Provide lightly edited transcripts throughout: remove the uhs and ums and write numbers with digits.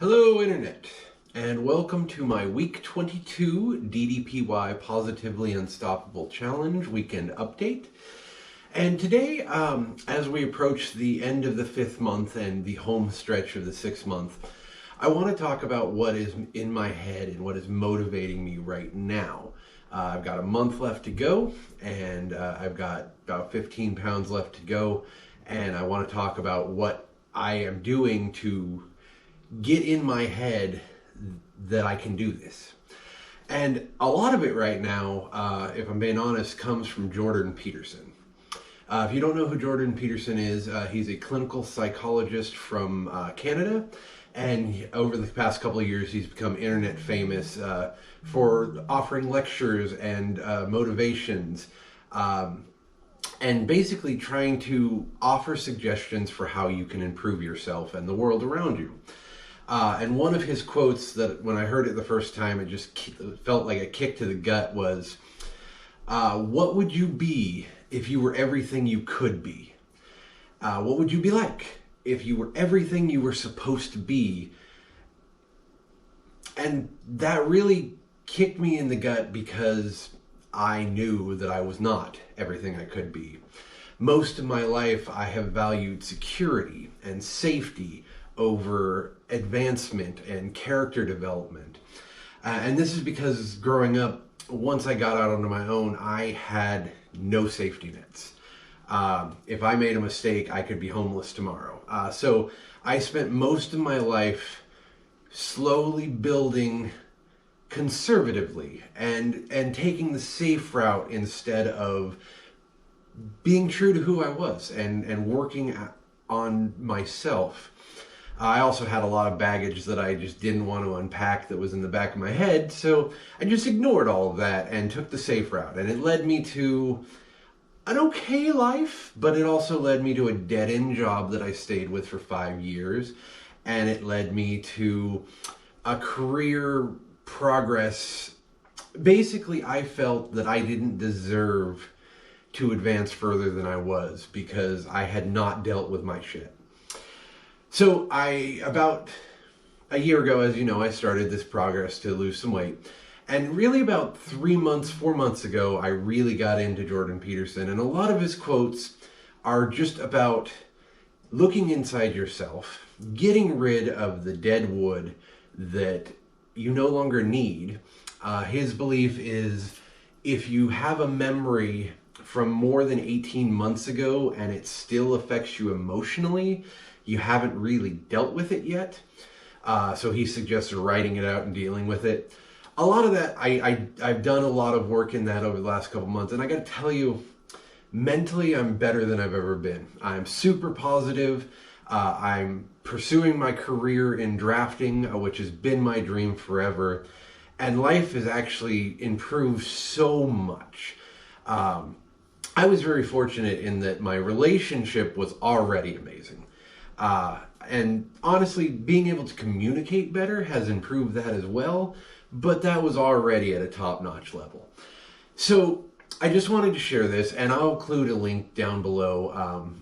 Hello Internet, and welcome to my week 22 DDPY Positively Unstoppable Challenge weekend update. And today, as we approach the end of the 5th month and the home stretch of the 6th month, I want to talk about what is in my head and what is motivating me right now. I've got a month left to go, and I've got about 15 pounds left to go, and I want to talk about what I am doing to get in my head that I can do this. And a lot of it right now, if I'm being honest, comes from Jordan Peterson. If you don't know who Jordan Peterson is, he's a clinical psychologist from Canada, and over the past couple of years he's become internet famous for offering lectures and motivations, and basically trying to offer suggestions for how you can improve yourself and the world around you. And one of his quotes that when I heard it the first time, it just felt like a kick to the gut was, what would you be if you were everything you could be? What would you be like if you were everything you were supposed to be? And that really kicked me in the gut because I knew that I was not everything I could be. Most of my life I have valued security and safety over advancement and character development. And this is because growing up, once I got out on my own, I had no safety nets. If I made a mistake, I could be homeless tomorrow. So I spent most of my life slowly building conservatively and taking the safe route instead of being true to who I was and working on myself. I also had a lot of baggage that I just didn't want to unpack that was in the back of my head, so I just ignored all of that and took the safe route. And it led me to an okay life, but it also led me to a dead-end job that I stayed with for 5 years. And it led me to a career progress. Basically, I felt that I didn't deserve to advance further than I was because I had not dealt with my shit. So about a year ago, as you know, I started this progress to lose some weight. And really about 4 months ago, I really got into Jordan Peterson. And a lot of his quotes are just about looking inside yourself, getting rid of the dead wood that you no longer need. His belief is if you have a memory from more than 18 months ago and it still affects you emotionally, you haven't really dealt with it yet. So he suggests writing it out and dealing with it. A lot of that, I've done a lot of work in that over the last couple months. And I got to tell you, mentally, I'm better than I've ever been. I'm super positive. I'm pursuing my career in drafting, which has been my dream forever. And life has actually improved so much. I was very fortunate in that my relationship was already amazing. And honestly, being able to communicate better has improved that as well, but that was already at a top-notch level. So I just wanted to share this, and I'll include a link down below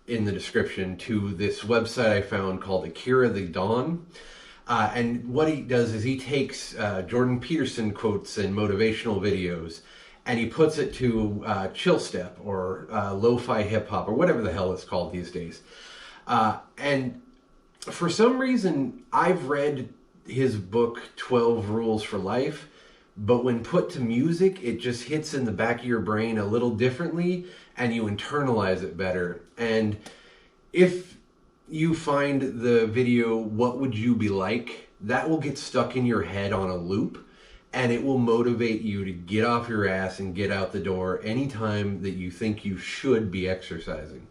in the description to this website I found called Akira the Dawn. And what he does is he takes Jordan Peterson quotes and motivational videos, and he puts it to Chillstep or lo-fi hip-hop or whatever the hell it's called these days. And for some reason, I've read his book, 12 Rules for Life, but when put to music, it just hits in the back of your brain a little differently, and you internalize it better. And if you find the video, What Would You Be Like?, that will get stuck in your head on a loop, and it will motivate you to get off your ass and get out the door anytime that you think you should be exercising.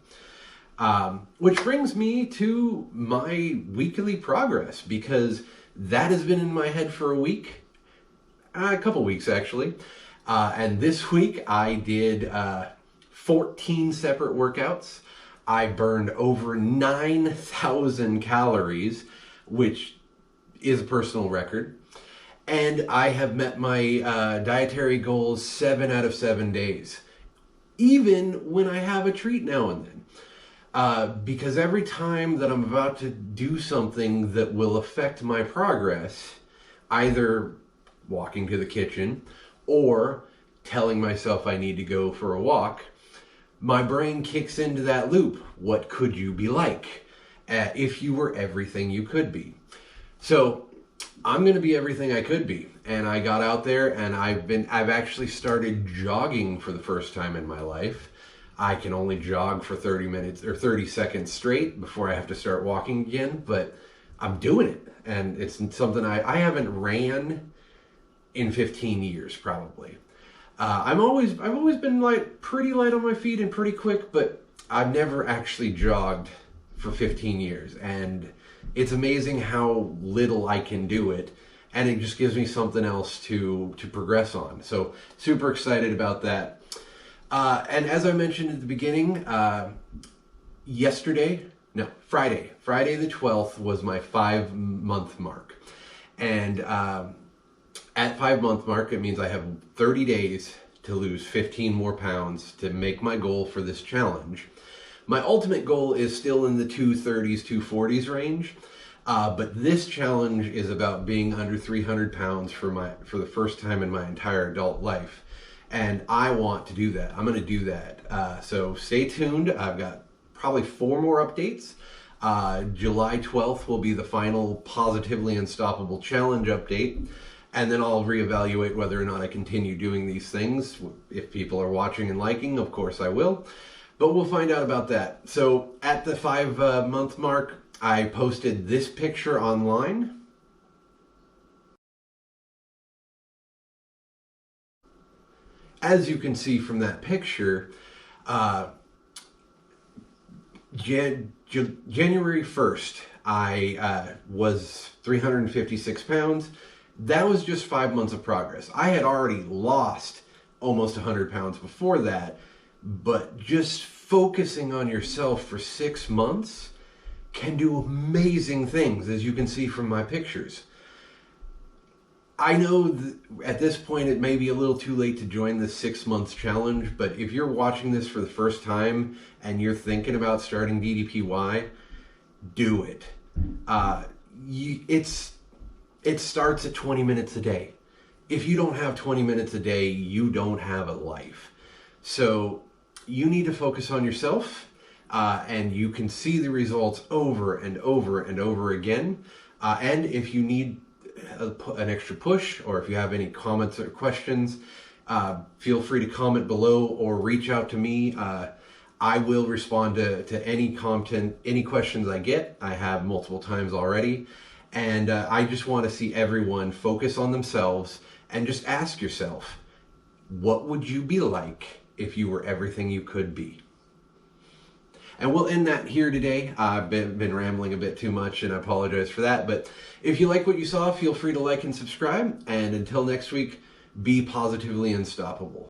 Which brings me to my weekly progress, because that has been in my head for a couple weeks actually. And this week I did 14 separate workouts. I burned over 9,000 calories, which is a personal record. And I have met my dietary goals 7 out of 7 days, even when I have a treat now and then. Because every time that I'm about to do something that will affect my progress, either walking to the kitchen or telling myself I need to go for a walk, my brain kicks into that loop. What could you be like if you were everything you could be? So I'm going to be everything I could be. And I got out there and I've actually started jogging for the first time in my life. I can only jog for 30 minutes or 30 seconds straight before I have to start walking again, but I'm doing it. And it's something I haven't ran in 15 years probably. I've always been pretty light on my feet and pretty quick, but I've never actually jogged for 15 years. And it's amazing how little I can do it. And it just gives me something else to progress on. So super excited about that. And as I mentioned at the beginning, Friday the 12th was my 5-month mark. And at 5-month mark, it means I have 30 days to lose 15 more pounds to make my goal for this challenge. My ultimate goal is still in the 230s, 240s range. But this challenge is about being under 300 pounds for the first time in my entire adult life. And I want to do that. I'm going to do that. So stay tuned. I've got probably 4 more updates. July 12th will be the final Positively Unstoppable Challenge update. And then I'll reevaluate whether or not I continue doing these things. If people are watching and liking, of course I will. But we'll find out about that. So at the 5-month mark, I posted this picture online. As you can see from that picture, January 1st, I was 356 pounds. That was just 5 months of progress. I had already lost almost 100 pounds before that, but just focusing on yourself for 6 months can do amazing things, as you can see from my pictures. I know at this point it may be a little too late to join the 6 months challenge, but if you're watching this for the first time and you're thinking about starting DDPY, do it. It starts at 20 minutes a day. If you don't have 20 minutes a day, you don't have a life. So you need to focus on yourself, and you can see the results over and over and over again. And if you need an extra push, or if you have any comments or questions, feel free to comment below or reach out to me. I will respond to any questions I get. I have multiple times already. And I just want to see everyone focus on themselves and just ask yourself, what would you be like if you were everything you could be? And we'll end that here today. I've been rambling a bit too much, and I apologize for that. But if you like what you saw, feel free to like and subscribe. And until next week, be positively unstoppable.